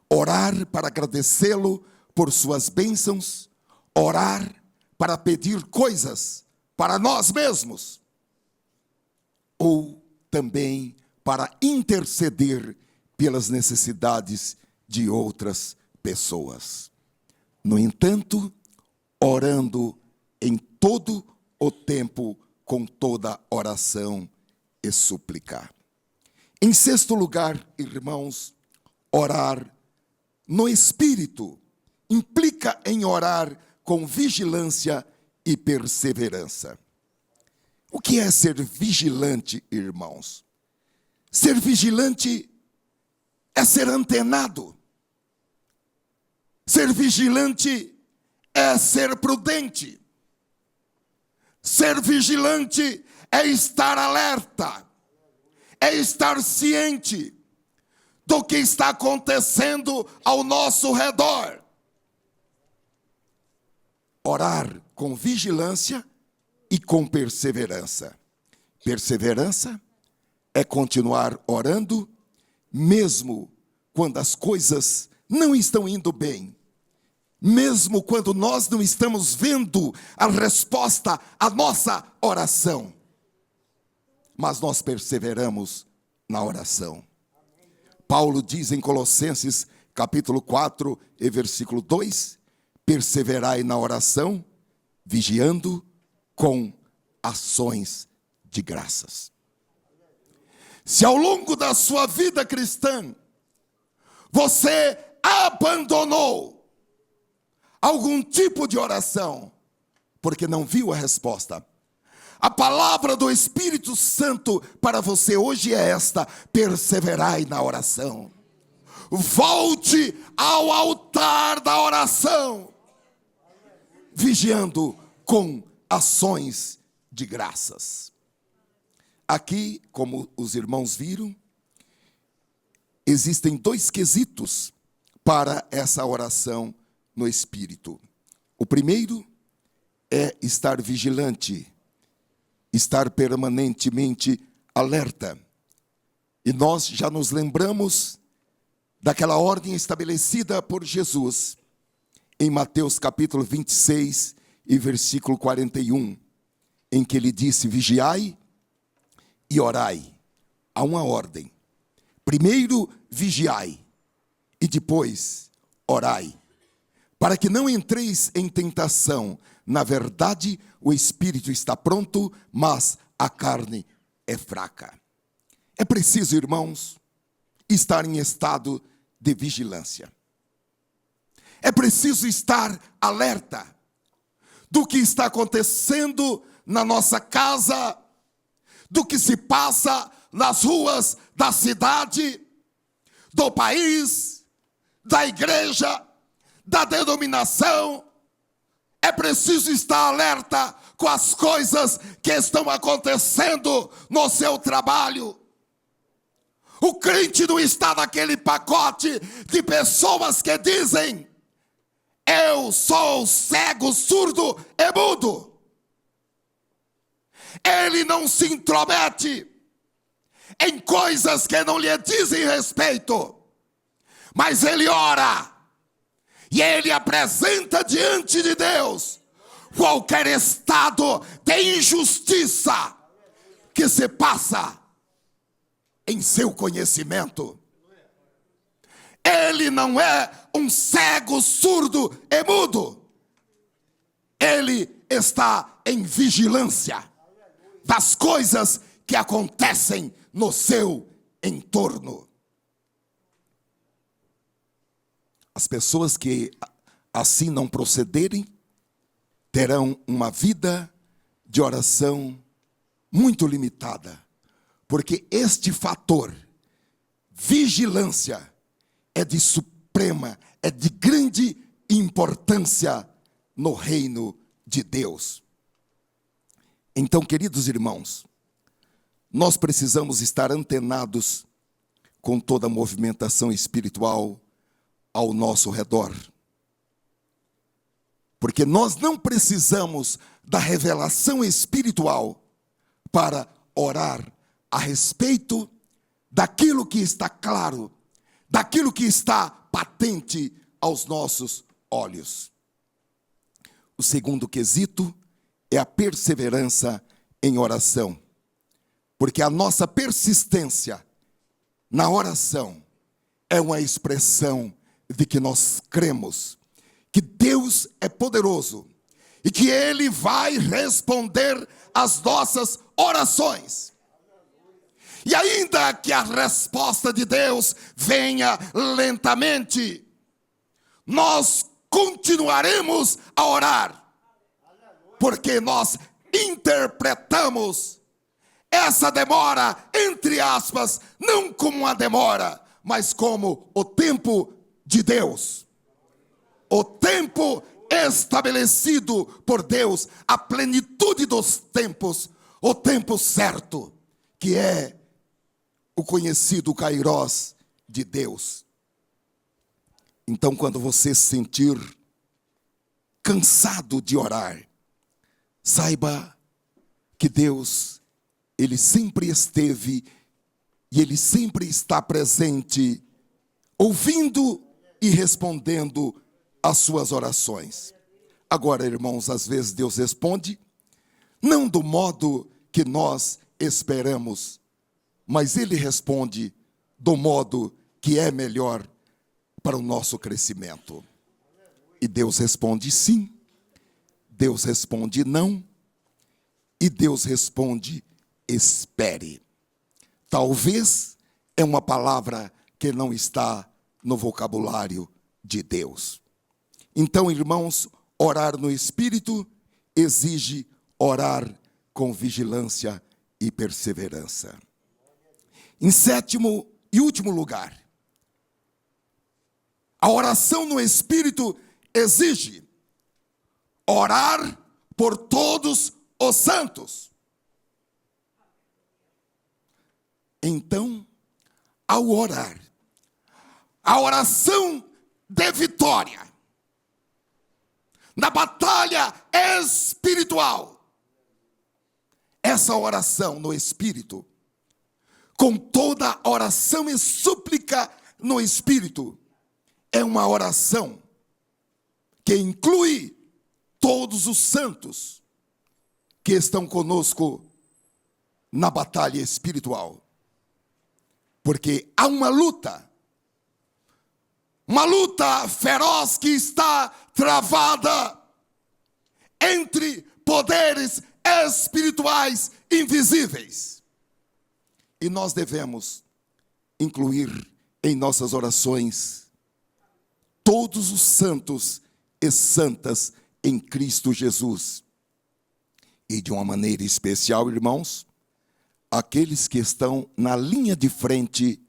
orar para agradecê-lo por suas bênçãos, orar para pedir coisas para nós mesmos, ou também para interceder pelas necessidades de outras pessoas. No entanto, orando em todo o tempo com toda oração e súplica. Em sexto lugar, irmãos, orar no Espírito implica em orar com vigilância e perseverança. O que é ser vigilante, irmãos? Ser vigilante é ser antenado. Ser vigilante é ser prudente. Ser vigilante é estar alerta, é estar ciente do que está acontecendo ao nosso redor. Orar com vigilância e com perseverança. Perseverança é continuar orando, mesmo quando as coisas não estão indo bem. Mesmo quando nós não estamos vendo a resposta à nossa oração. Mas nós perseveramos na oração. Paulo diz em Colossenses capítulo 4 e versículo 2, perseverai na oração, vigiando com ações de graças. Se ao longo da sua vida cristã, você abandonou algum tipo de oração, porque não viu a resposta, a palavra do Espírito Santo para você hoje é esta: perseverai na oração. Volte ao altar da oração, vigiando com ações de graças. Aqui, como os irmãos viram, existem dois quesitos para essa oração no Espírito. O primeiro é estar vigilante, estar permanentemente alerta. E nós já nos lembramos daquela ordem estabelecida por Jesus em Mateus capítulo 26 e versículo 41, em que ele disse: vigiai e orai. Há uma ordem. Primeiro vigiai e depois orai, para que não entreis em tentação. Na verdade, o espírito está pronto, mas a carne é fraca. É preciso, irmãos, estar em estado de vigilância. É preciso estar alerta do que está acontecendo na nossa casa, do que se passa nas ruas da cidade, do país, da igreja, da denominação. É preciso estar alerta com as coisas que estão acontecendo no seu trabalho. O crente não está naquele pacote de pessoas que dizem: eu sou cego, surdo e mudo. Ele não se intromete em coisas que não lhe dizem respeito, mas ele ora. E ele apresenta diante de Deus qualquer estado de injustiça que se passa em seu conhecimento. Ele não é um cego, surdo e mudo. Ele está em vigilância das coisas que acontecem no seu entorno. As pessoas que assim não procederem terão uma vida de oração muito limitada, porque este fator, vigilância, é de suprema, é de grande importância no reino de Deus. Então, queridos irmãos, nós precisamos estar antenados com toda a movimentação espiritual ao nosso redor. Porque nós não precisamos da revelação espiritual para orar a respeito daquilo que está claro, daquilo que está patente aos nossos olhos. O segundo quesito é a perseverança em oração. Porque a nossa persistência na oração é uma expressão de que nós cremos que Deus é poderoso e que Ele vai responder às nossas orações. E ainda que a resposta de Deus venha lentamente, nós continuaremos a orar, porque nós interpretamos essa demora, entre aspas, não como uma demora, mas como o tempo de Deus. O tempo estabelecido por Deus, a plenitude dos tempos, o tempo certo, que é o conhecido Kairós de Deus. Então, quando você se sentir cansado de orar, saiba que Deus, Ele sempre esteve e Ele sempre está presente, ouvindo e respondendo às suas orações. Agora, irmãos, às vezes Deus responde, não do modo que nós esperamos, mas Ele responde do modo que é melhor para o nosso crescimento. E Deus responde sim, Deus responde não, e Deus responde espere. Talvez é uma palavra que não está no vocabulário de Deus. Então, irmãos, orar no Espírito exige orar com vigilância e perseverança. Em sétimo e último lugar, a oração no Espírito exige orar por todos os santos. Então, ao orar, a oração de vitória, na batalha espiritual, essa oração no Espírito, com toda oração e súplica no Espírito, é uma oração que inclui todos os santos que estão conosco na batalha espiritual. Porque há uma luta feroz que está travada entre poderes espirituais invisíveis. E nós devemos incluir em nossas orações todos os santos e santas em Cristo Jesus. E de uma maneira especial, irmãos, aqueles que estão na linha de frente,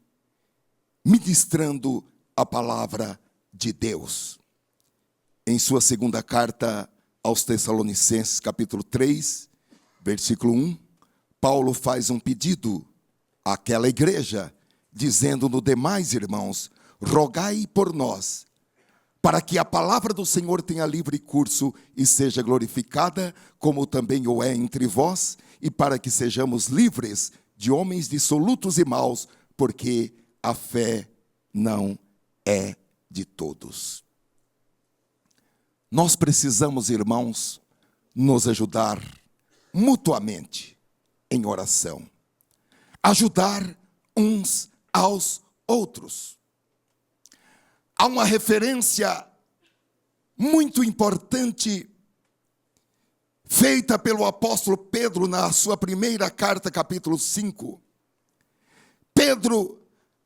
ministrando a palavra de Deus. Em sua segunda carta aos Tessalonicenses, capítulo 3, versículo 1, Paulo faz um pedido àquela igreja, dizendo: no demais, irmãos, rogai por nós, para que a palavra do Senhor tenha livre curso e seja glorificada, como também o é entre vós, e para que sejamos livres de homens dissolutos e maus, porque a fé não é de todos. Nós precisamos, irmãos, nos ajudar mutuamente em oração. Ajudar uns aos outros. Há uma referência muito importante feita pelo apóstolo Pedro na sua primeira carta, capítulo 5. Pedro,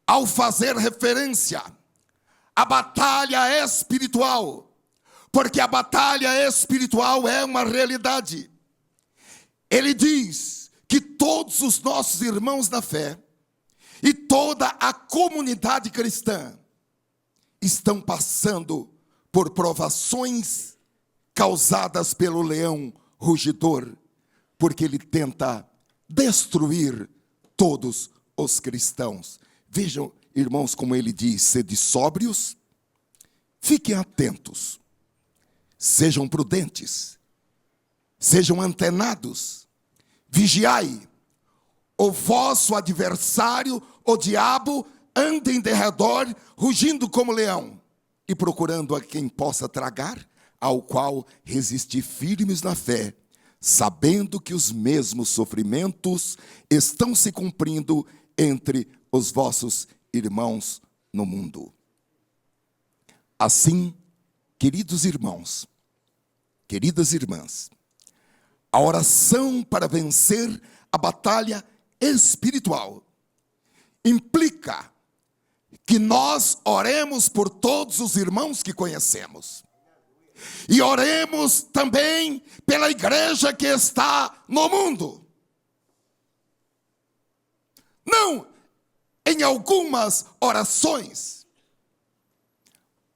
ao fazer referência à batalha espiritual, porque a batalha espiritual é uma realidade, ele diz que todos os nossos irmãos na fé e toda a comunidade cristã estão passando por provações causadas pelo leão rugidor, porque ele tenta destruir todos os cristãos. Vejam, irmãos, como ele diz: sede sóbrios, fiquem atentos, sejam prudentes, sejam antenados, vigiai. O vosso adversário, o diabo, anda em derredor, rugindo como leão, e procurando a quem possa tragar, ao qual resistir firmes na fé, sabendo que os mesmos sofrimentos estão se cumprindo entre os vossos irmãos no mundo. Assim, queridos irmãos, queridas irmãs, a oração para vencer a batalha espiritual implica que nós oremos por todos os irmãos que conhecemos. E oremos também pela igreja que está no mundo. Não em algumas orações,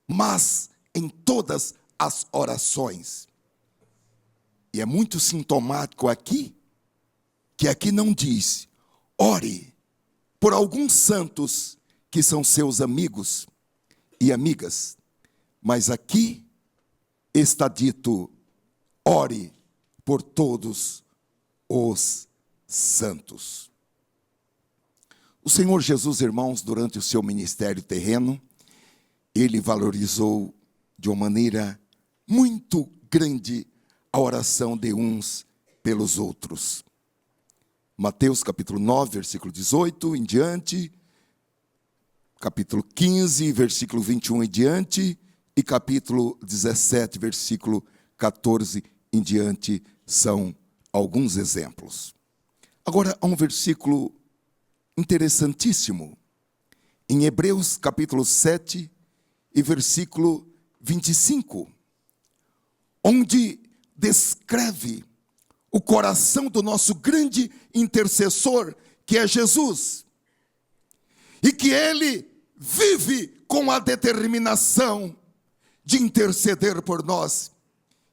mas em todas as orações. E é muito sintomático aqui, que aqui não diz, ore por alguns santos que são seus amigos e amigas. Mas aqui está dito, ore por todos os santos. O Senhor Jesus, irmãos, durante o seu ministério terreno, ele valorizou de uma maneira muito grande a oração de uns pelos outros. Mateus capítulo 9, versículo 18 em diante, capítulo 15, versículo 21 em diante, e capítulo 17, versículo 14 em diante, são alguns exemplos. Agora, há um versículo interessantíssimo, em Hebreus capítulo 7 e versículo 25, onde descreve o coração do nosso grande intercessor, que é Jesus, e que ele vive com a determinação de interceder por nós.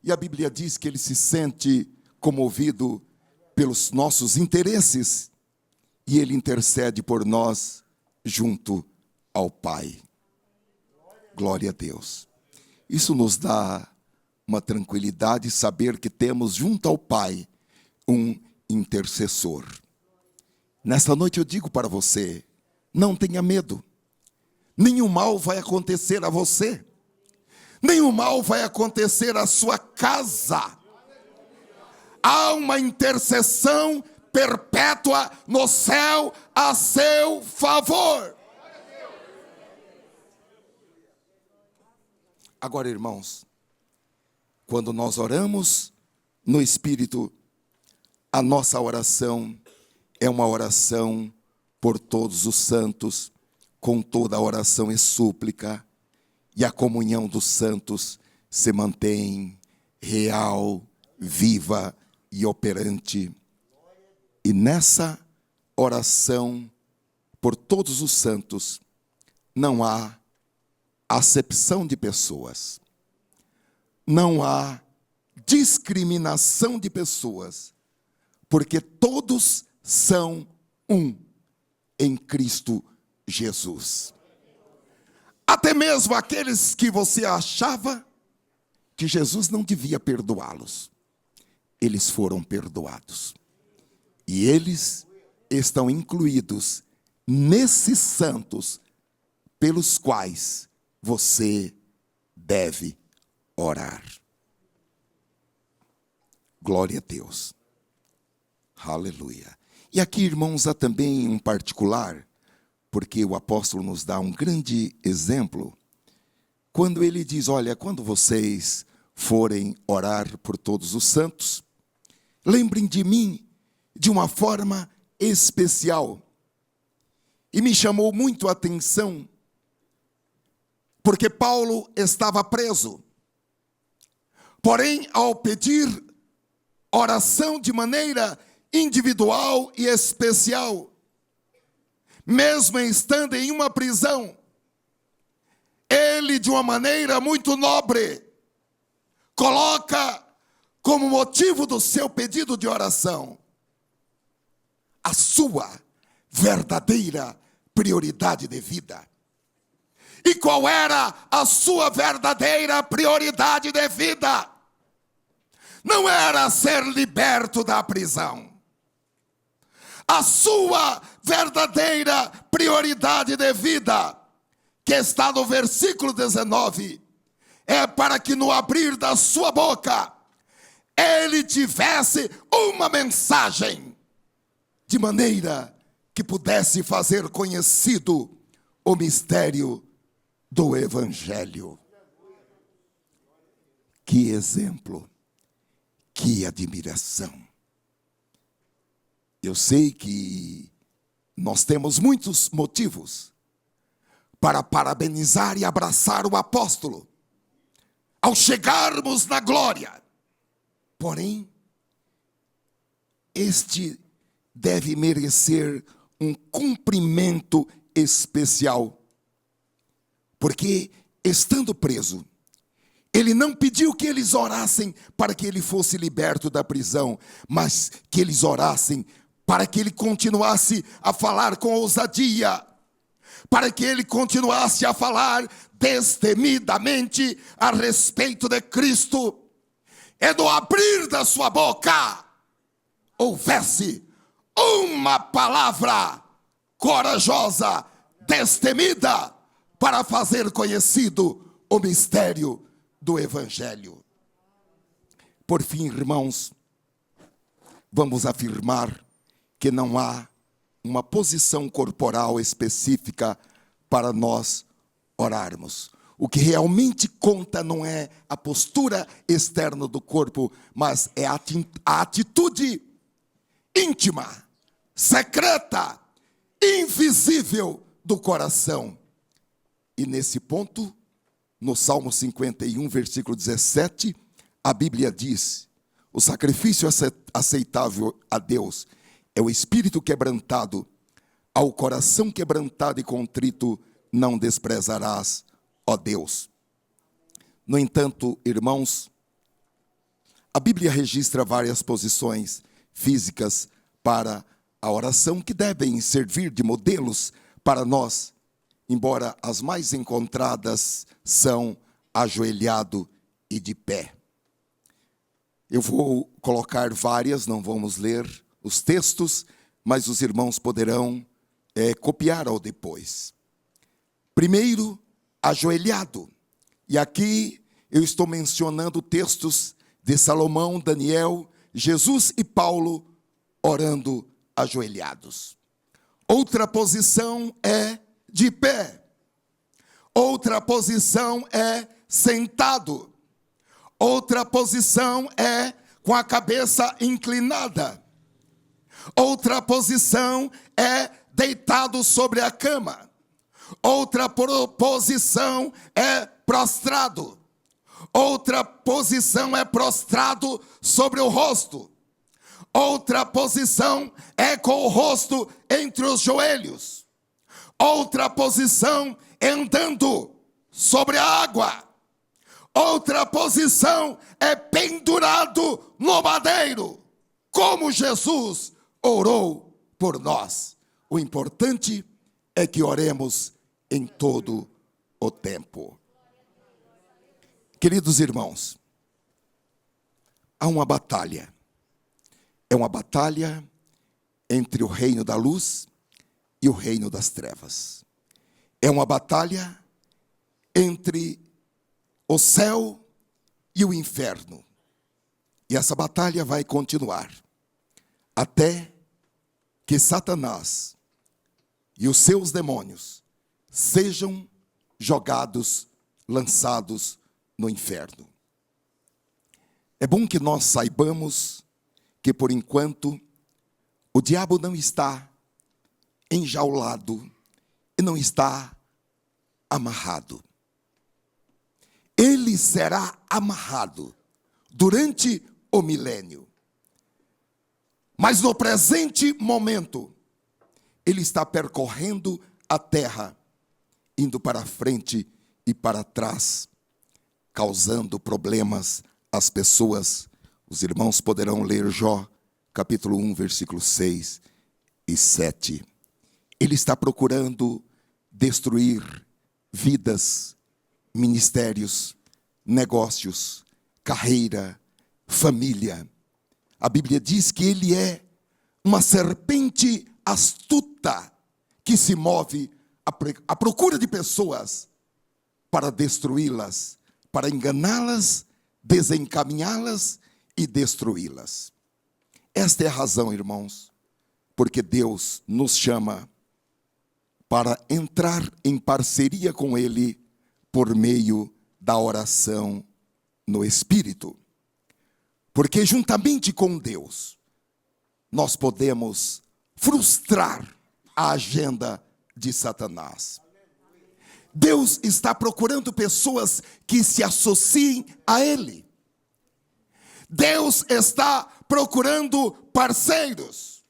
E a Bíblia diz que ele se sente comovido pelos nossos interesses, e ele intercede por nós junto ao Pai. Glória a Deus. Isso nos dá uma tranquilidade, saber que temos junto ao Pai um intercessor. Nesta noite eu digo para você, não tenha medo. Nenhum mal vai acontecer a você. Nenhum mal vai acontecer à sua casa. Há uma intercessão perpétua no céu a seu favor. Agora, irmãos, quando nós oramos no Espírito, a nossa oração é uma oração por todos os santos, com toda a oração e súplica, e a comunhão dos santos se mantém real, viva e operante. E nessa oração por todos os santos, não há acepção de pessoas, não há discriminação de pessoas, porque todos são um em Cristo Jesus. Até mesmo aqueles que você achava que Jesus não devia perdoá-los, eles foram perdoados. E eles estão incluídos nesses santos pelos quais você deve orar. Glória a Deus. Aleluia. E aqui, irmãos, há também um particular, porque o apóstolo nos dá um grande exemplo, quando ele diz, olha, quando vocês forem orar por todos os santos, lembrem de mim de uma forma especial. E me chamou muito a atenção, porque Paulo estava preso. Porém, ao pedir oração de maneira individual e especial, mesmo estando em uma prisão, ele, de uma maneira muito nobre, coloca como motivo do seu pedido de oração a sua verdadeira prioridade de vida. E qual era a sua verdadeira prioridade de vida? Não era ser liberto da prisão. A sua verdadeira prioridade de vida, que está no versículo 19, é para que no abrir da sua boca, ele tivesse uma mensagem, de maneira que pudesse fazer conhecido o mistério do Evangelho. Que exemplo, que admiração. Eu sei que nós temos muitos motivos para parabenizar e abraçar o apóstolo ao chegarmos na glória. Porém, este deve merecer um cumprimento especial, porque, estando preso, ele não pediu que eles orassem para que ele fosse liberto da prisão, mas que eles orassem para que ele continuasse a falar com ousadia, para que ele continuasse a falar destemidamente a respeito de Cristo, e no abrir da sua boca houvesse uma palavra corajosa, destemida, para fazer conhecido o mistério do Evangelho. Por fim, irmãos, vamos afirmar que não há uma posição corporal específica para nós orarmos. O que realmente conta não é a postura externa do corpo, mas é a atitude íntima, secreta, invisível do coração. E nesse ponto, no Salmo 51, versículo 17, a Bíblia diz: o sacrifício aceitável a Deus é o espírito quebrantado, ao coração quebrantado e contrito não desprezarás, ó Deus. No entanto, irmãos, a Bíblia registra várias posições físicas para a oração que devem servir de modelos para nós, embora as mais encontradas são ajoelhado e de pé. Eu vou colocar várias, não vamos ler os textos, mas os irmãos poderão copiar ao depois. Primeiro, ajoelhado. E aqui eu estou mencionando textos de Salomão, Daniel, Jesus e Paulo orando ajoelhados. Outra posição é de pé. Outra posição é sentado. Outra posição é com a cabeça inclinada. Outra posição é deitado sobre a cama. Outra posição é prostrado. Outra posição é prostrado sobre o rosto. Outra posição é com o rosto entre os joelhos. Outra posição é andando sobre a água. Outra posição é pendurado no madeiro, como Jesus orou por nós. O importante é que oremos em todo o tempo. Queridos irmãos, há uma batalha. É uma batalha entre o reino da luz e o reino das trevas. É uma batalha entre o céu e o inferno. E essa batalha vai continuar até que Satanás e os seus demônios sejam jogados, lançados no inferno. É bom que nós saibamos que, por enquanto, o diabo não está enjaulado e não está amarrado. Ele será amarrado durante o milênio. Mas no presente momento, ele está percorrendo a terra, indo para frente e para trás, causando problemas às pessoas. Os irmãos poderão ler Jó, capítulo 1, versículos 6 e 7. Ele está procurando destruir vidas, ministérios, negócios, carreira, família. A Bíblia diz que ele é uma serpente astuta que se move à procura de pessoas para destruí-las, para enganá-las, desencaminhá-las e destruí-las. Esta é a razão, irmãos, porque Deus nos chama para entrar em parceria com Ele por meio da oração no Espírito. Porque juntamente com Deus, nós podemos frustrar a agenda de Satanás. Deus está procurando pessoas que se associem a Ele. Deus está procurando parceiros.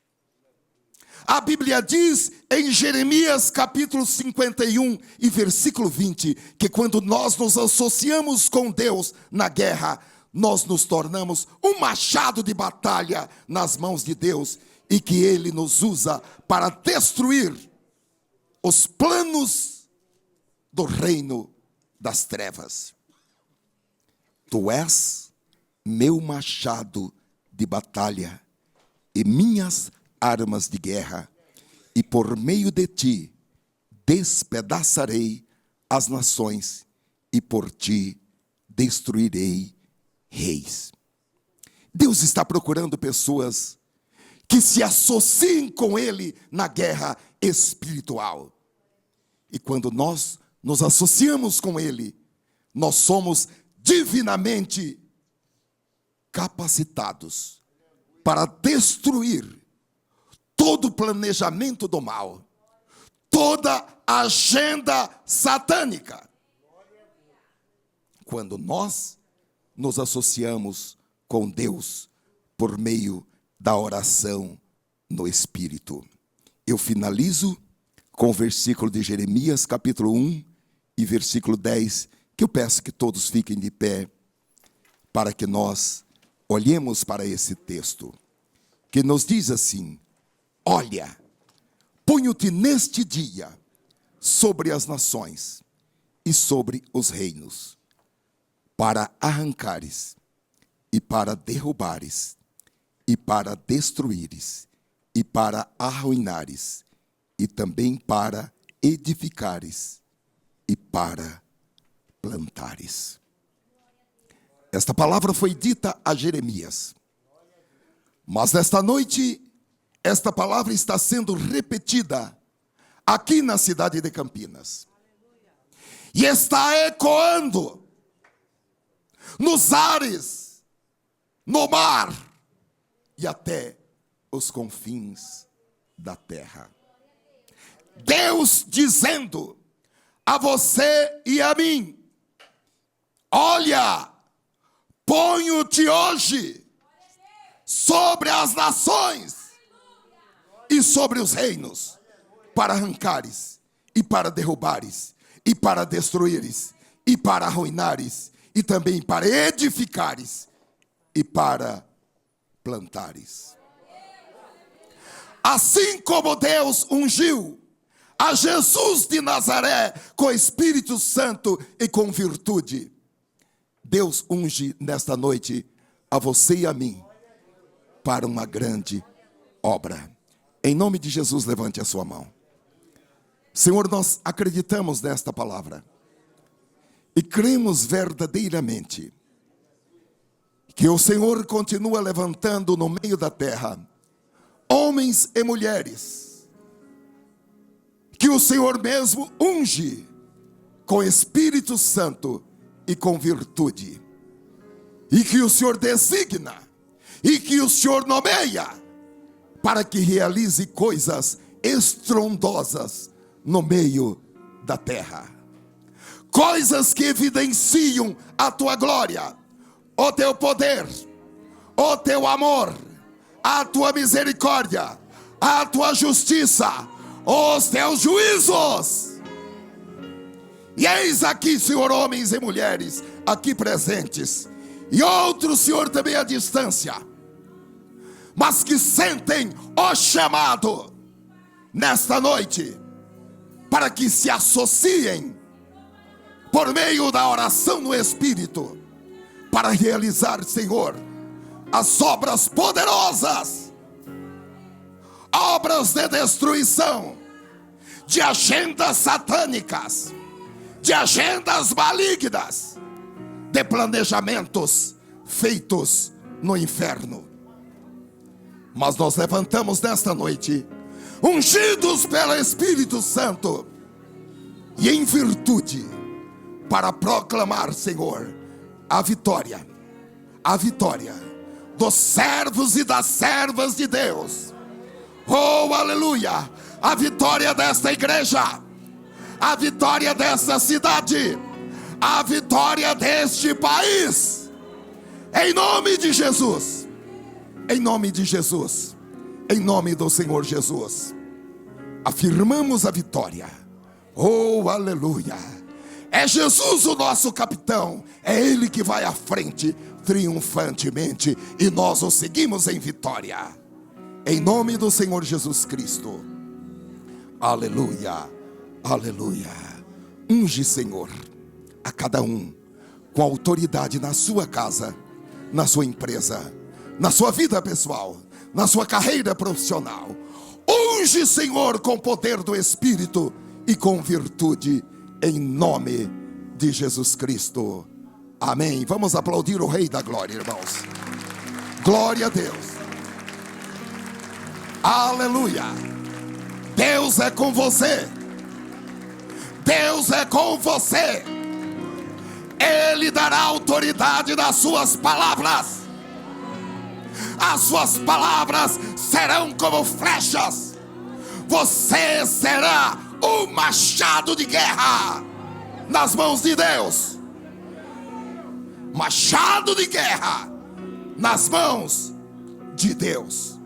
A Bíblia diz em Jeremias capítulo 51 e versículo 20, que quando nós nos associamos com Deus na guerra, nós nos tornamos um machado de batalha nas mãos de Deus, e que Ele nos usa para destruir os planos do reino das trevas. Tu és meu machado de batalha e minhas armas de guerra, e por meio de ti despedaçarei as nações, e por ti destruirei reis. Deus está procurando pessoas que se associem com Ele na guerra espiritual. E quando nós nos associamos com Ele, nós somos divinamente capacitados para destruir todo o planejamento do mal, toda a agenda satânica. Quando nós nos associamos com Deus por meio da oração no Espírito. Eu finalizo com o versículo de Jeremias, capítulo 1 e versículo 10, que eu peço que todos fiquem de pé, para que nós olhemos para esse texto, que nos diz assim: olha, ponho-te neste dia sobre as nações e sobre os reinos, para arrancares e para derrubares e para destruíres e para arruinares e também para edificares e para plantares. Esta palavra foi dita a Jeremias, mas nesta noite esta palavra está sendo repetida aqui na cidade de Campinas e está ecoando nos ares, no mar e até os confins da terra. Deus dizendo a você e a mim: olha, ponho-te hoje sobre as nações e sobre os reinos, para arrancares e para derrubares e para destruíres e para arruinares e também para edificares e para plantares. Assim como Deus ungiu a Jesus de Nazaré com Espírito Santo e com virtude, Deus unge nesta noite a você e a mim para uma grande obra. Em nome de Jesus, levante a sua mão. Senhor, nós acreditamos nesta palavra e cremos verdadeiramente que o Senhor continua levantando no meio da terra homens e mulheres que o Senhor mesmo unge com Espírito Santo e com virtude, e que o Senhor designa e que o Senhor nomeia para que realize coisas estrondosas no meio da terra, coisas que evidenciam a tua glória, o teu poder, o teu amor, a tua misericórdia, a tua justiça, os teus juízos. E eis aqui, Senhor, homens e mulheres aqui presentes, e outros, Senhor, também à distância, mas que sentem o chamado nesta noite para que se associem por meio da oração no Espírito para realizar, Senhor, as obras poderosas, obras de destruição, de agendas satânicas, de agendas malignas, de planejamentos feitos no inferno. Mas nós levantamos nesta noite, ungidos pelo Espírito Santo, e em virtude, para proclamar, Senhor, a vitória dos servos e das servas de Deus. Oh, aleluia! A vitória desta igreja, a vitória desta cidade, a vitória deste país, em nome de Jesus, em nome de Jesus, em nome do Senhor Jesus, afirmamos a vitória. Oh, aleluia! É Jesus o nosso capitão, é Ele que vai à frente triunfantemente, e nós o seguimos em vitória, em nome do Senhor Jesus Cristo. Aleluia, aleluia. Unge, Senhor, a cada um com autoridade na sua casa, na sua empresa, na sua vida pessoal, na sua carreira profissional. Unge, Senhor, com o poder do Espírito e com virtude, em nome de Jesus Cristo. Amém. Vamos aplaudir o Rei da Glória, irmãos. Glória a Deus. Aleluia. Deus é com você. Deus é com você. Ele dará autoridade nas suas palavras. As suas palavras serão como flechas. Você será um machado de guerra nas mãos de Deus. Machado de guerra nas mãos de Deus.